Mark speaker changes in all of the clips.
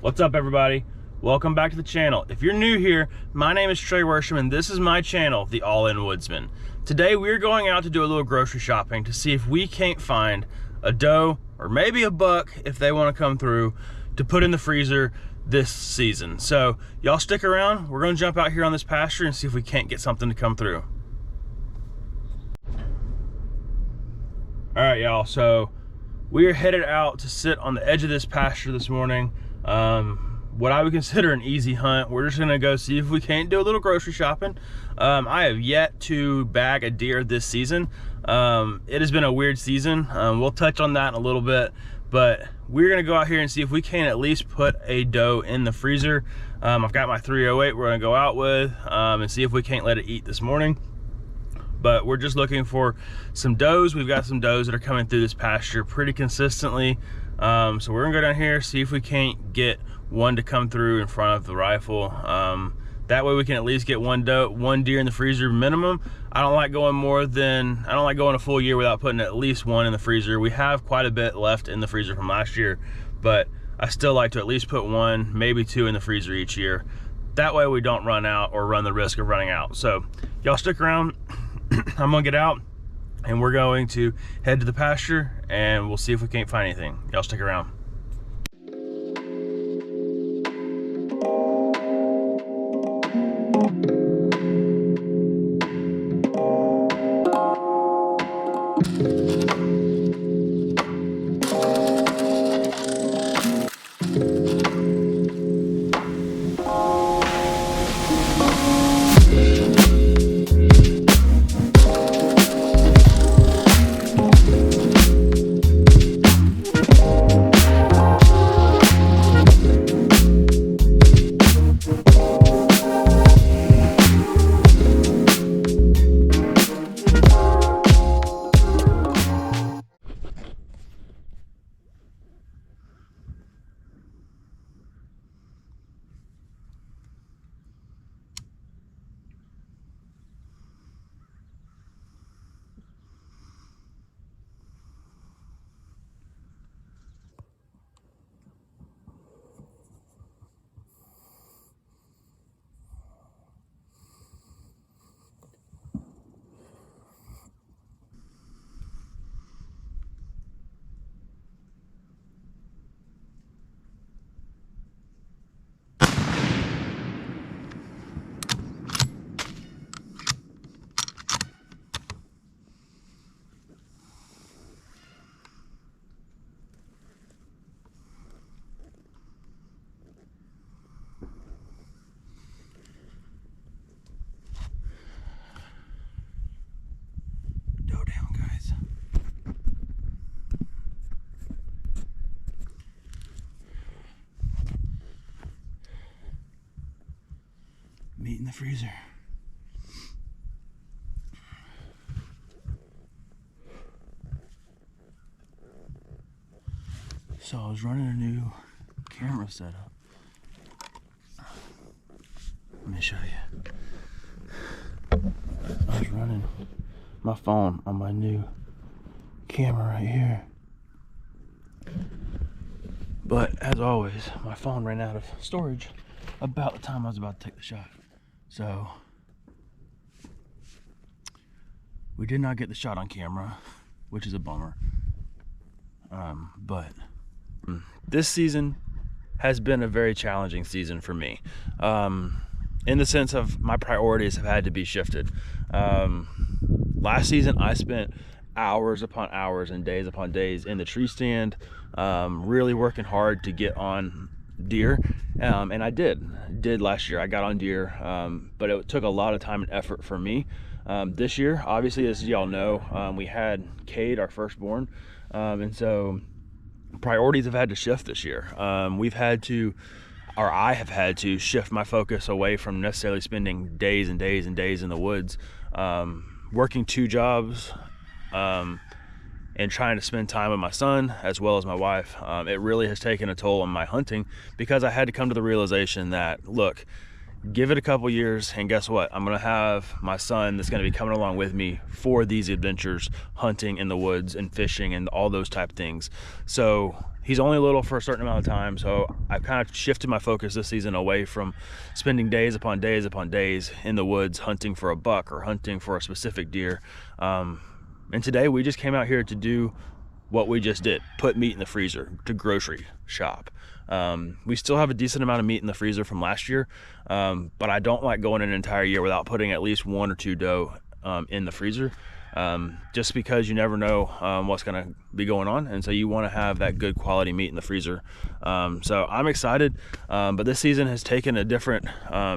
Speaker 1: What's up, everybody? Welcome back to the channel. If you're new here, my name is Trey Worsham and this is my channel, The All-In Woodsman. Today we're going out to do a little grocery shopping to see if we can't find a doe or maybe a buck if they want to come through to put in the freezer this season. So y'all stick around. We're going to jump out here on this pasture and see if we can't get something to come through. All right, y'all, so we are headed out to sit on the edge of this pasture this morning. What I would consider an easy hunt. We're just gonna go see if we can't do a little grocery shopping. I have yet to bag a deer this season. It has been a weird season. We'll touch on that in a little bit, but we're gonna go out here and see if we can at least put a doe in the freezer. I've got my 308 we're gonna go out with and see if we can't let it eat this morning. But we're just looking for some does. We've got some does that are coming through this pasture pretty consistently. So we're gonna go down here, see if we can't get one to come through in front of the rifle. That way we can at least get one deer in the freezer minimum. I don't like going a full year without putting at least one in the freezer. We have quite a bit left in the freezer from last year, but I still like to at least put one, maybe two in the freezer each year. That way we don't run out or run the risk of running out. So y'all stick around. I'm gonna get out and we're going to head to the pasture and we'll see if we can't find anything. Y'all stick around. Meat in the freezer. So I was running a new camera setup. Let me show you. I was running my phone on my new camera right here. But as always, my phone ran out of storage about the time I was about to take the shot. So we did not get the shot on camera, which is a bummer. But this season has been a very challenging season for me. In the sense of my priorities have had to be shifted. Last season I spent hours upon hours and days upon days in the tree stand, really working hard to get on deer, and I did last year. I got on deer, but it took a lot of time and effort for me. This year, obviously, as y'all know, we had Cade, our firstborn, and so priorities have had to shift this year. I have had to shift my focus away from necessarily spending days and days and days in the woods, working two jobs, and trying to spend time with my son as well as my wife. It really has taken a toll on my hunting because I had to come to the realization that, look, give it a couple years and guess what? I'm gonna have my son that's gonna be coming along with me for these adventures, hunting in the woods and fishing and all those type of things. So He's only little for a certain amount of time, so I've kind of shifted my focus this season away from spending days upon days upon days in the woods hunting for a buck or hunting for a specific deer. And today we just came out here to do what we just did, put meat in the freezer, to grocery shop. We still have a decent amount of meat in the freezer from last year, but I don't like going an entire year without putting at least 1 or 2 doe in the freezer. Just because you never know what's going to be going on, and so you want to have that good quality meat in the freezer. So I'm excited, but this season has taken a different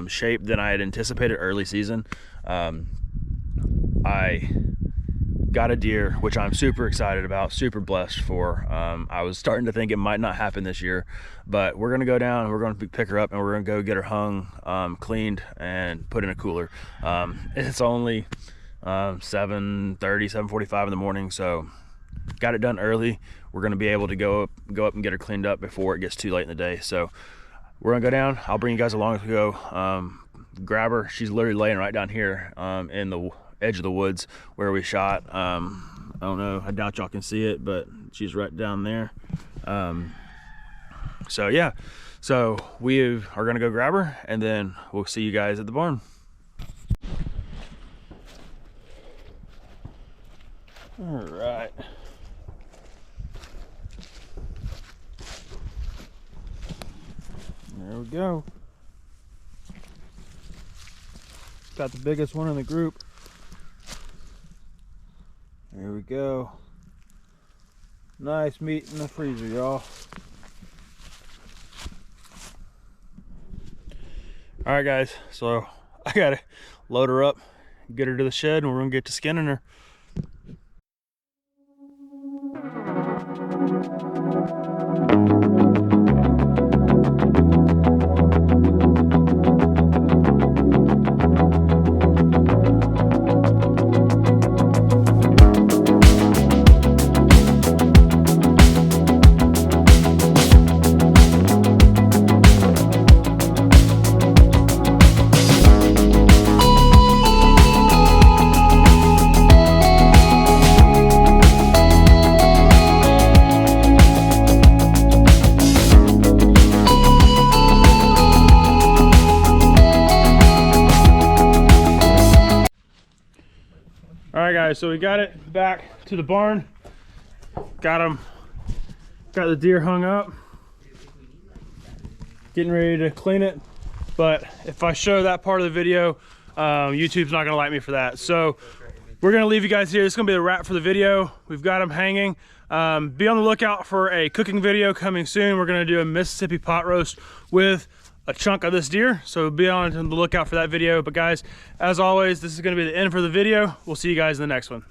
Speaker 1: shape than I had anticipated early season. I got a deer, which I'm super excited about, super blessed for. I was starting to think it might not happen this year, but we're going to go down and we're going to pick her up and we're going to go get her hung, cleaned, and put in a cooler. It's only 7:30, 7:45 in the morning, so got it done early. We're going to be able to go up and get her cleaned up before it gets too late in the day. So we're gonna go down. I'll bring you guys along as we go. Grab her. She's literally laying right down here in the edge of the woods where we shot. I don't know, I doubt y'all can see it, but she's right down there. So yeah, so we are gonna go grab her and then we'll see you guys at the barn. All right. There we go. Got the biggest one in the group. There we go. Nice meat in the freezer, y'all. All right, guys. So I gotta load her up, get her to the shed, and we're gonna get to skinning her. All right, guys, so we got it back to the barn. Got the deer hung up. Getting ready to clean it. But if I show that part of the video, YouTube's not gonna like me for that. So we're gonna leave you guys here. This is gonna be the wrap for the video. We've got them hanging. Be on the lookout for a cooking video coming soon. We're gonna do a Mississippi pot roast with a chunk of this deer, so be on the lookout for that video. But guys, as always, this is going to be the end for the video. We'll see you guys in the next one.